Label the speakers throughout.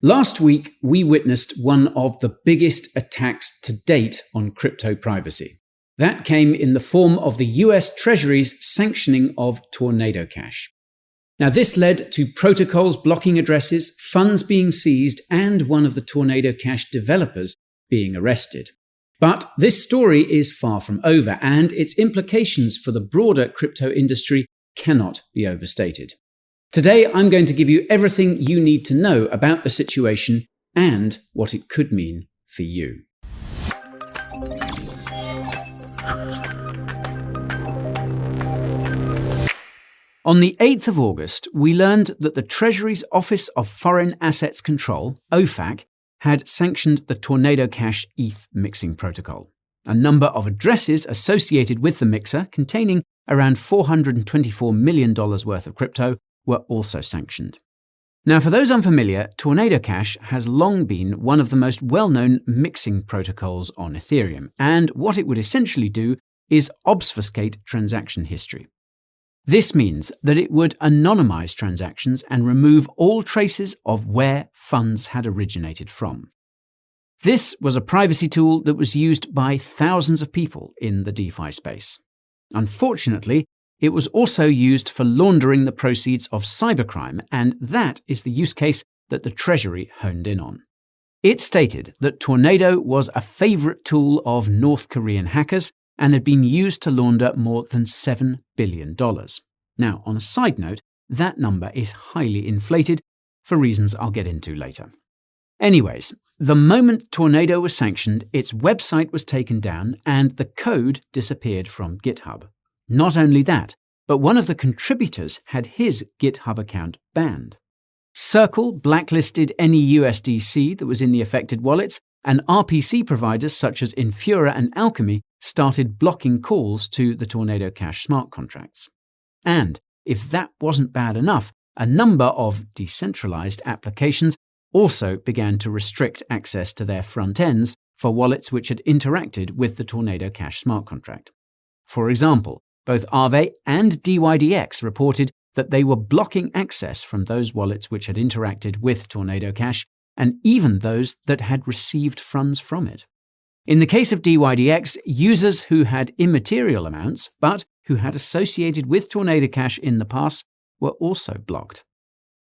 Speaker 1: Last week, we witnessed one of the biggest attacks to date on crypto privacy. That came in the form of the US Treasury's sanctioning of Tornado Cash. Now, this led to protocols blocking addresses, funds being seized, and one of the Tornado Cash developers being arrested. But this story is far from over, and its implications for the broader crypto industry cannot be overstated. Today, I'm going to give you everything you need to know about the situation and what it could mean for you. On the 8th of August, we learned that the Treasury's Office of Foreign Assets Control, OFAC, had sanctioned the Tornado Cash ETH mixing protocol. A number of addresses associated with the mixer, containing around $424 million worth of crypto, were also sanctioned. Now, for those unfamiliar, Tornado Cash has long been one of the most well-known mixing protocols on Ethereum, and what it would essentially do is obfuscate transaction history. This means that it would anonymize transactions and remove all traces of where funds had originated from. This was a privacy tool that was used by thousands of people in the DeFi space. Unfortunately, it was also used for laundering the proceeds of cybercrime, and that is the use case that the Treasury honed in on. It stated that Tornado was a favorite tool of North Korean hackers and had been used to launder more than $7 billion. Now, on a side note, that number is highly inflated for reasons I'll get into later. Anyways, the moment Tornado was sanctioned, its website was taken down and the code disappeared from GitHub. Not only that, but one of the contributors had his GitHub account banned. Circle blacklisted any USDC that was in the affected wallets, and RPC providers such as Infura and Alchemy started blocking calls to the Tornado Cash smart contracts. And if that wasn't bad enough, a number of decentralized applications also began to restrict access to their front ends for wallets which had interacted with the Tornado Cash smart contract. For example, both Aave and DYDX reported that they were blocking access from those wallets which had interacted with Tornado Cash, and even those that had received funds from it. In the case of DYDX, users who had immaterial amounts, but who had associated with Tornado Cash in the past, were also blocked.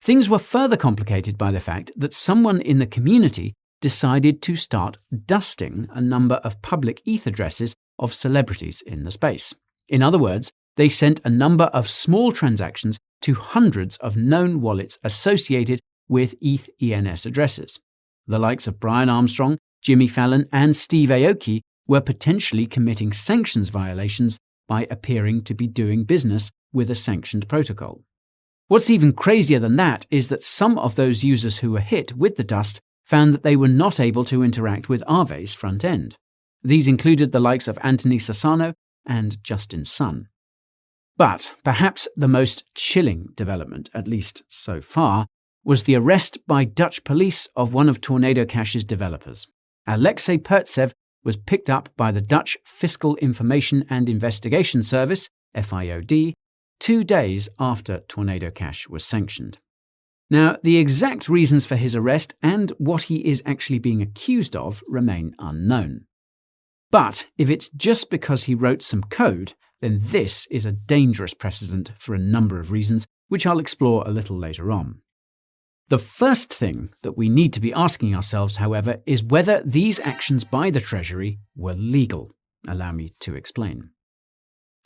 Speaker 1: Things were further complicated by the fact that someone in the community decided to start dusting a number of public ETH addresses of celebrities in the space. In other words, they sent a number of small transactions to hundreds of known wallets associated with ETH ENS addresses. The likes of Brian Armstrong, Jimmy Fallon, and Steve Aoki were potentially committing sanctions violations by appearing to be doing business with a sanctioned protocol. What's even crazier than that is that some of those users who were hit with the dust found that they were not able to interact with Aave's front end. These included the likes of Anthony Sassano and Justin Sun. But perhaps the most chilling development, at least so far, was the arrest by Dutch police of one of Tornado Cash's developers. Alexei Pertsev was picked up by the Dutch Fiscal Information and Investigation Service, FIOD, 2 days after Tornado Cash was sanctioned. Now, the exact reasons for his arrest and what he is actually being accused of remain unknown. But if it's just because he wrote some code, then this is a dangerous precedent for a number of reasons, which I'll explore a little later on. The first thing that we need to be asking ourselves, however, is whether these actions by the Treasury were legal. Allow me to explain.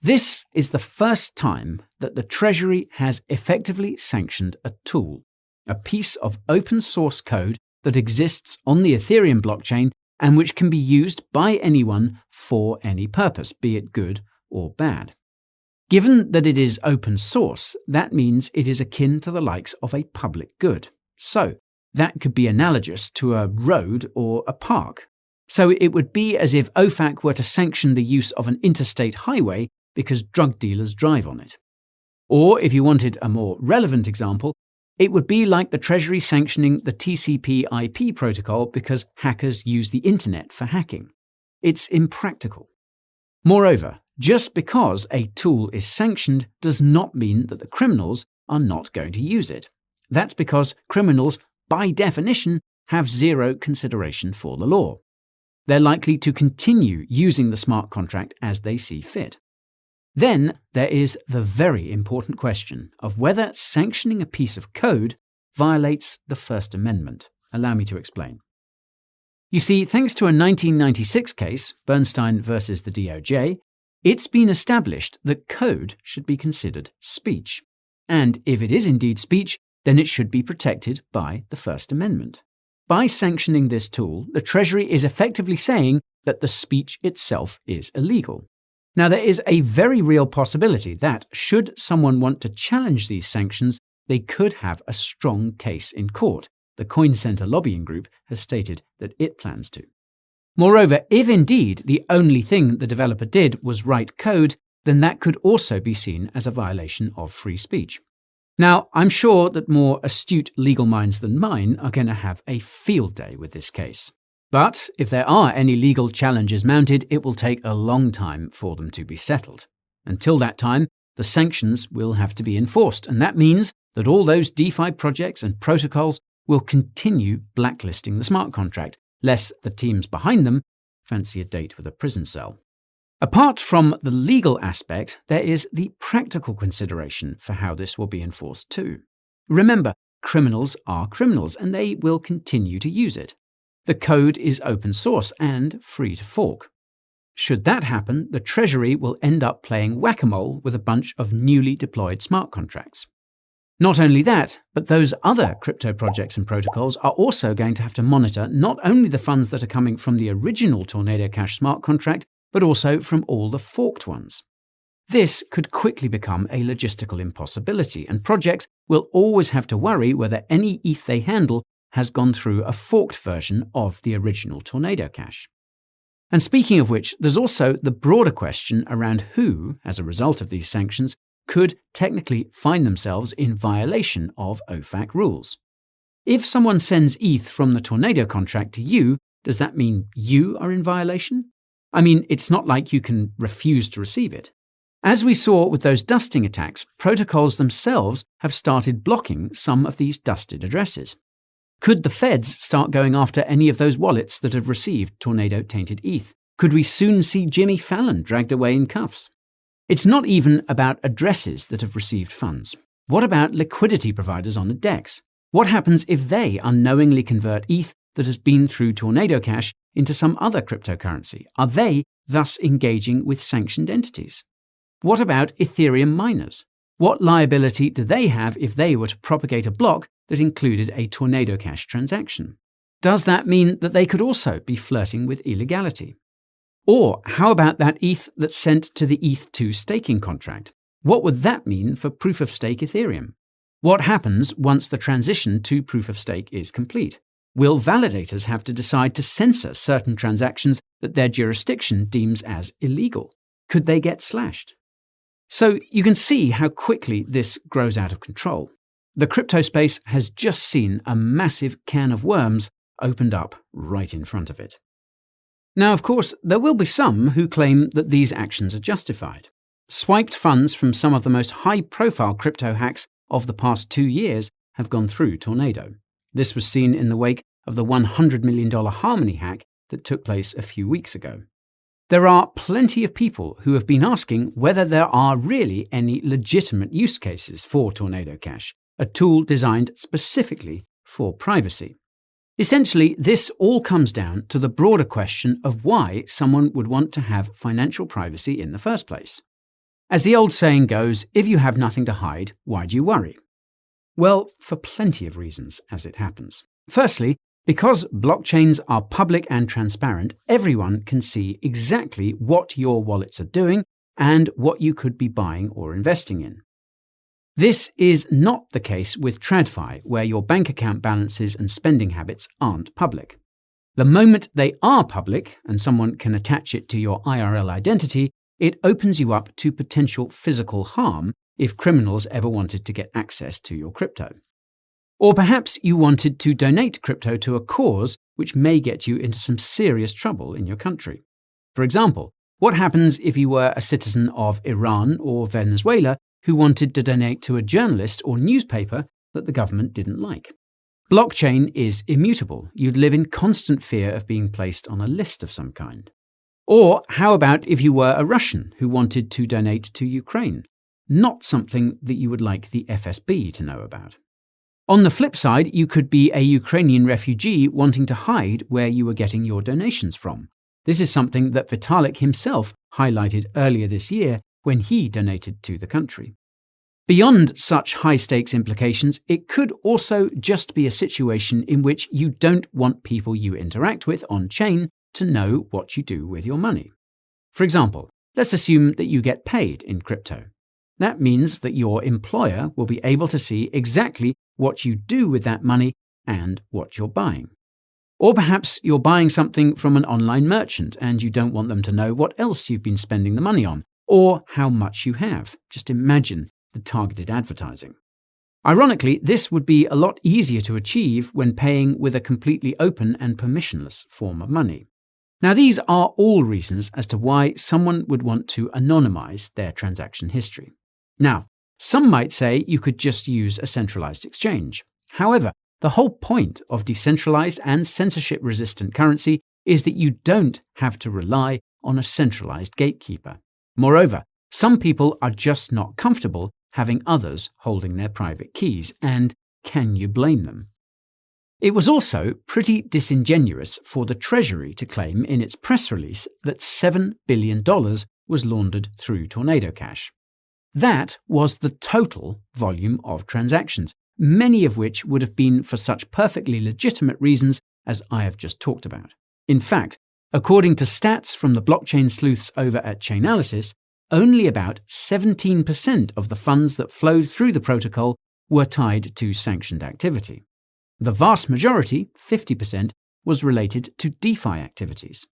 Speaker 1: This is the first time that the Treasury has effectively sanctioned a tool, a piece of open source code that exists on the Ethereum blockchain and which can be used by anyone for any purpose, be it good or bad. Given that it is open source, that means it is akin to the likes of a public good. So, that could be analogous to a road or a park. So it would be as if OFAC were to sanction the use of an interstate highway because drug dealers drive on it. Or, if you wanted a more relevant example, it would be like the Treasury sanctioning the TCP/IP protocol because hackers use the internet for hacking. It's impractical. Moreover, just because a tool is sanctioned does not mean that the criminals are not going to use it. That's because criminals by definition, have zero consideration for the law. They're likely to continue using the smart contract as they see fit. Then there is the very important question of whether sanctioning a piece of code violates the First Amendment. Allow me to explain. You see, thanks to a 1996 case, Bernstein versus the DOJ, it's been established that code should be considered speech. And if it is indeed speech, then it should be protected by the First Amendment. By sanctioning this tool, the Treasury is effectively saying that the speech itself is illegal. Now, there is a very real possibility that, should someone want to challenge these sanctions, they could have a strong case in court. The Coin Center lobbying group has stated that it plans to. Moreover, if indeed the only thing the developer did was write code, then that could also be seen as a violation of free speech. Now, I'm sure that more astute legal minds than mine are going to have a field day with this case. But if there are any legal challenges mounted, it will take a long time for them to be settled. Until that time, the sanctions will have to be enforced, and that means that all those DeFi projects and protocols will continue blacklisting the smart contract, lest the teams behind them fancy a date with a prison cell. Apart from the legal aspect, there is the practical consideration for how this will be enforced too. Remember, criminals are criminals, and they will continue to use it. The code is open source and free to fork. Should that happen, the Treasury will end up playing whack-a-mole with a bunch of newly deployed smart contracts. Not only that, but those other crypto projects and protocols are also going to have to monitor not only the funds that are coming from the original Tornado Cash smart contract, but also from all the forked ones. This could quickly become a logistical impossibility, and projects will always have to worry whether any ETH they handle has gone through a forked version of the original Tornado Cash. And speaking of which, there's also the broader question around who, as a result of these sanctions, could technically find themselves in violation of OFAC rules. If someone sends ETH from the Tornado contract to you, does that mean you are in violation? I mean, it's not like you can refuse to receive it. As we saw with those dusting attacks, protocols themselves have started blocking some of these dusted addresses. Could the feds start going after any of those wallets that have received Tornado-tainted ETH? Could we soon see Jimmy Fallon dragged away in cuffs? It's not even about addresses that have received funds. What about liquidity providers on the DEX? What happens if they unknowingly convert ETH that has been through Tornado Cash into some other cryptocurrency? Are they thus engaging with sanctioned entities? What about Ethereum miners? What liability do they have if they were to propagate a block that included a Tornado Cash transaction? Does that mean that they could also be flirting with illegality? Or how about that ETH that's sent to the ETH2 staking contract? What would that mean for proof-of-stake Ethereum? What happens once the transition to proof-of-stake is complete? Will validators have to decide to censor certain transactions that their jurisdiction deems as illegal? Could they get slashed? So you can see how quickly this grows out of control. The crypto space has just seen a massive can of worms opened up right in front of it. Now, of course, there will be some who claim that these actions are justified. Swiped funds from some of the most high-profile crypto hacks of the past 2 years have gone through Tornado. This was seen in the wake of the $100 million Harmony hack that took place a few weeks ago. There are plenty of people who have been asking whether there are really any legitimate use cases for Tornado Cash, a tool designed specifically for privacy. Essentially, this all comes down to the broader question of why someone would want to have financial privacy in the first place. As the old saying goes, if you have nothing to hide, why do you worry? Well, for plenty of reasons, as it happens. Firstly, because blockchains are public and transparent, everyone can see exactly what your wallets are doing and what you could be buying or investing in. This is not the case with TradFi, where your bank account balances and spending habits aren't public. The moment they are public, and someone can attach it to your IRL identity, it opens you up to potential physical harm if criminals ever wanted to get access to your crypto. Or perhaps you wanted to donate crypto to a cause which may get you into some serious trouble in your country. For example, what happens if you were a citizen of Iran or Venezuela who wanted to donate to a journalist or newspaper that the government didn't like? Blockchain is immutable. You'd live in constant fear of being placed on a list of some kind. Or how about if you were a Russian who wanted to donate to Ukraine? Not something that you would like the FSB to know about. On the flip side, you could be a Ukrainian refugee wanting to hide where you were getting your donations from. This is something that Vitalik himself highlighted earlier this year when he donated to the country. Beyond such high-stakes implications, it could also just be a situation in which you don't want people you interact with on-chain to know what you do with your money. For example, let's assume that you get paid in crypto. That means that your employer will be able to see exactly what you do with that money and what you're buying. Or perhaps you're buying something from an online merchant and you don't want them to know what else you've been spending the money on, or how much you have. Just imagine the targeted advertising. Ironically, this would be a lot easier to achieve when paying with a completely open and permissionless form of money. Now, these are all reasons as to why someone would want to anonymize their transaction history. Now, some might say you could just use a centralized exchange. However, the whole point of decentralized and censorship-resistant currency is that you don't have to rely on a centralized gatekeeper. Moreover, some people are just not comfortable having others holding their private keys, and can you blame them? It was also pretty disingenuous for the Treasury to claim in its press release that $7 billion was laundered through Tornado Cash. That was the total volume of transactions, many of which would have been for such perfectly legitimate reasons as I have just talked about. In fact, according to stats from the blockchain sleuths over at Chainalysis, only about 17% of the funds that flowed through the protocol were tied to sanctioned activity. The vast majority, 50%, was related to DeFi activities.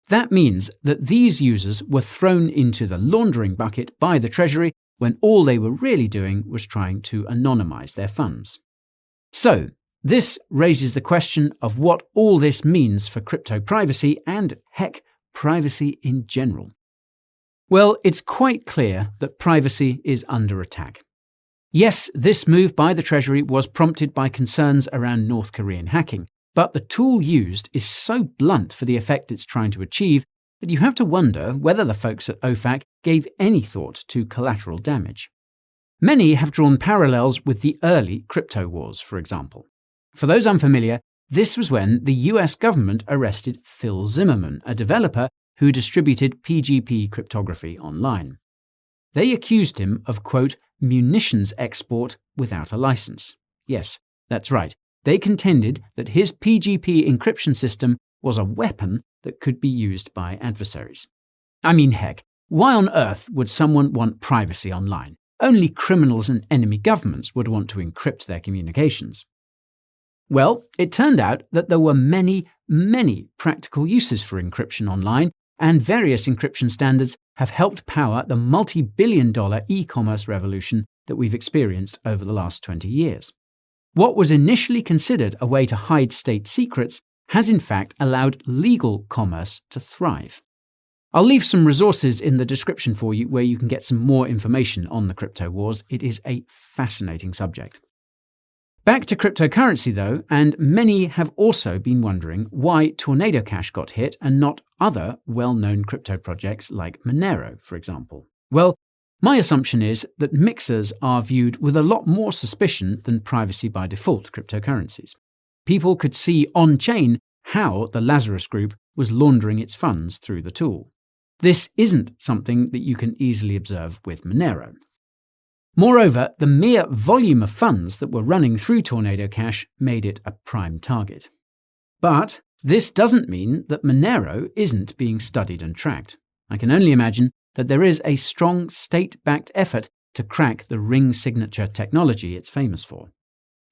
Speaker 1: That means that these users were thrown into the laundering bucket by the Treasury when all they were really doing was trying to anonymize their funds. So, this raises the question of what all this means for crypto privacy and, heck, privacy in general. Well, it's quite clear that privacy is under attack. Yes, this move by the Treasury was prompted by concerns around North Korean hacking, but the tool used is so blunt for the effect it's trying to achieve that you have to wonder whether the folks at OFAC gave any thought to collateral damage. Many have drawn parallels with the early crypto wars, for example. For those unfamiliar, this was when the US government arrested Phil Zimmermann, a developer who distributed PGP cryptography online. They accused him of, quote, munitions export without a license. Yes, that's right. They contended that his PGP encryption system was a weapon that could be used by adversaries. I mean, heck, why on earth would someone want privacy online? Only criminals and enemy governments would want to encrypt their communications. Well, it turned out that there were many practical uses for encryption online, and various encryption standards have helped power the multi-billion-dollar e-commerce revolution that we've experienced over the last 20 years. What was initially considered a way to hide state secrets has in fact allowed legal commerce to thrive. I'll leave some resources in the description for you where you can get some more information on the crypto wars. It is a fascinating subject. Back to cryptocurrency though, and many have also been wondering why Tornado Cash got hit and not other well-known crypto projects like Monero, for example. Well, my assumption is that mixers are viewed with a lot more suspicion than privacy by default cryptocurrencies. People could see on-chain how the Lazarus Group was laundering its funds through the tool. This isn't something that you can easily observe with Monero. Moreover, the mere volume of funds that were running through Tornado Cash made it a prime target. But this doesn't mean that Monero isn't being studied and tracked. I can only imagine that there is a strong state-backed effort to crack the ring signature technology it's famous for.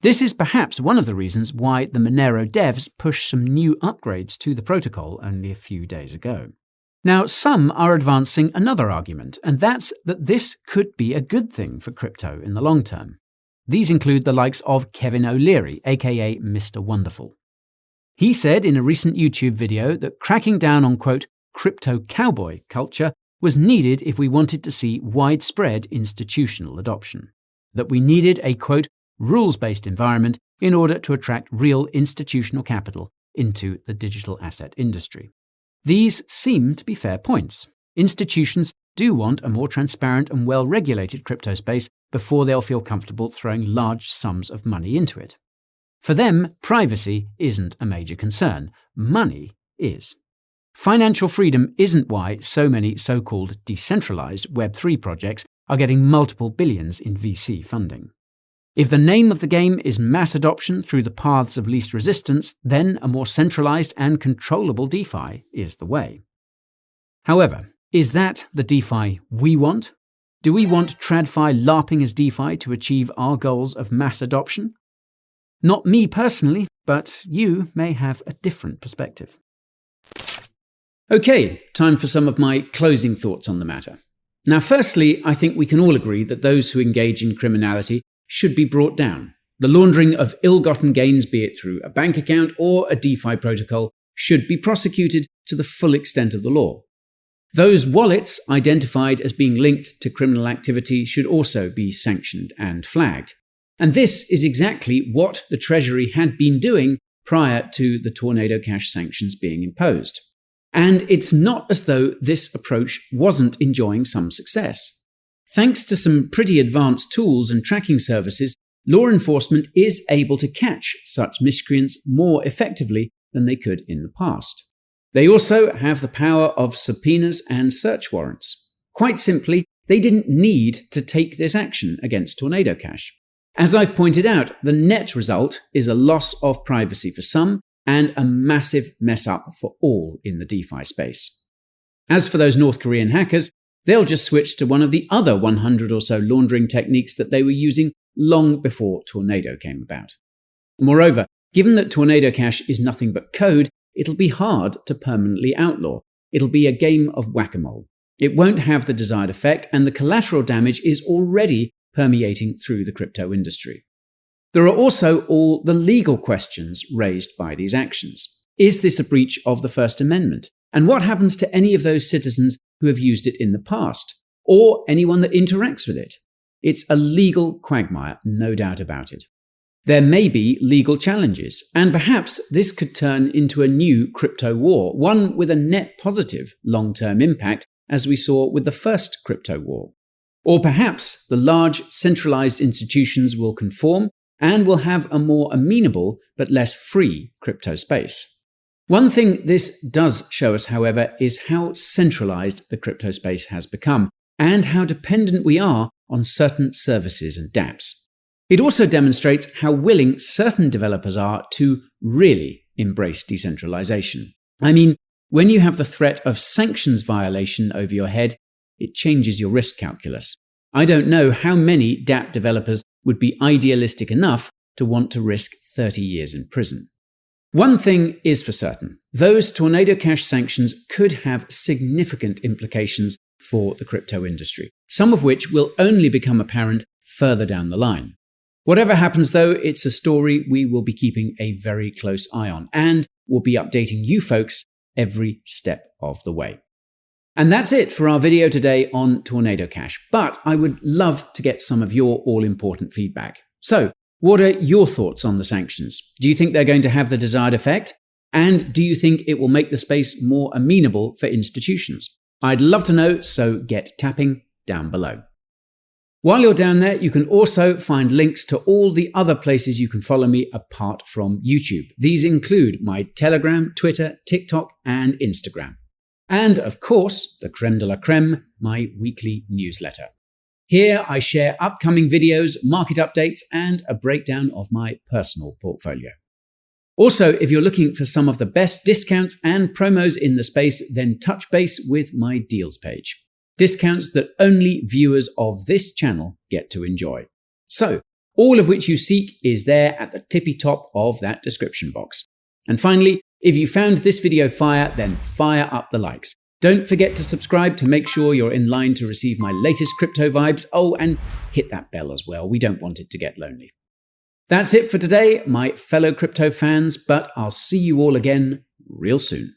Speaker 1: This is perhaps one of the reasons why the Monero devs pushed some new upgrades to the protocol only a few days ago. Now, some are advancing another argument, and that's that this could be a good thing for crypto in the long term. These include the likes of Kevin O'Leary, aka Mr. Wonderful. He said in a recent YouTube video that cracking down on, quote, crypto cowboy culture was needed if we wanted to see widespread institutional adoption. That we needed a, quote, rules-based environment in order to attract real institutional capital into the digital asset industry. These seem to be fair points. Institutions do want a more transparent and well-regulated crypto space before they'll feel comfortable throwing large sums of money into it. For them, privacy isn't a major concern. Money is. Financial freedom isn't why so many so-called decentralized Web3 projects are getting multiple billions in VC funding. If the name of the game is mass adoption through the paths of least resistance, then a more centralized and controllable DeFi is the way. However, is that the DeFi we want? Do we want TradFi LARPing as DeFi to achieve our goals of mass adoption? Not me personally, but you may have a different perspective. Okay, time for some of my closing thoughts on the matter. Now, firstly, I think we can all agree that those who engage in criminality should be brought down. The laundering of ill-gotten gains, be it through a bank account or a DeFi protocol, should be prosecuted to the full extent of the law. Those wallets identified as being linked to criminal activity should also be sanctioned and flagged. And this is exactly what the Treasury had been doing prior to the Tornado Cash sanctions being imposed. And it's not as though this approach wasn't enjoying some success. Thanks to some pretty advanced tools and tracking services, law enforcement is able to catch such miscreants more effectively than they could in the past. They also have the power of subpoenas and search warrants. Quite simply, they didn't need to take this action against Tornado Cash. As I've pointed out, the net result is a loss of privacy for some and a massive mess up for all in the DeFi space. As for those North Korean hackers, they'll just switch to one of the other 100 or so laundering techniques that they were using long before Tornado came about. Moreover, given that Tornado Cash is nothing but code, it'll be hard to permanently outlaw. It'll be a game of whack-a-mole. It won't have the desired effect, and the collateral damage is already permeating through the crypto industry. There are also all the legal questions raised by these actions. Is this a breach of the First Amendment? And what happens to any of those citizens who have used it in the past, or anyone that interacts with it? It's a legal quagmire, no doubt about it. There may be legal challenges, and perhaps this could turn into a new crypto war, one with a net positive long-term impact, as we saw with the first crypto war. Or perhaps the large centralized institutions will conform and will have a more amenable but less free crypto space. One thing this does show us, however, is how centralized the crypto space has become and how dependent we are on certain services and dApps. It also demonstrates how willing certain developers are to really embrace decentralization. I mean, when you have the threat of sanctions violation over your head, it changes your risk calculus. I don't know how many dApp developers would be idealistic enough to want to risk 30 years in prison. One thing is for certain, those Tornado Cash sanctions could have significant implications for the crypto industry, some of which will only become apparent further down the line. Whatever happens though, it's a story we will be keeping a very close eye on, and we'll be updating you folks every step of the way. And that's it for our video today on Tornado Cash, but I would love to get some of your all-important feedback. So, what are your thoughts on the sanctions? Do you think they're going to have the desired effect? And do you think it will make the space more amenable for institutions? I'd love to know, so get tapping down below. While you're down there, you can also find links to all the other places you can follow me apart from YouTube. These include my Telegram, Twitter, TikTok, and Instagram. And, of course, the creme de la creme, my weekly newsletter. Here I share upcoming videos, market updates, and a breakdown of my personal portfolio. Also, if you're looking for some of the best discounts and promos in the space, then touch base with my deals page. Discounts that only viewers of this channel get to enjoy. So, all of which you seek is there at the tippy top of that description box. And finally, if you found this video fire, then fire up the likes. Don't forget to subscribe to make sure you're in line to receive my latest crypto vibes. Oh, and hit that bell as well. We don't want it to get lonely. That's it for today, my fellow crypto fans, but I'll see you all again real soon.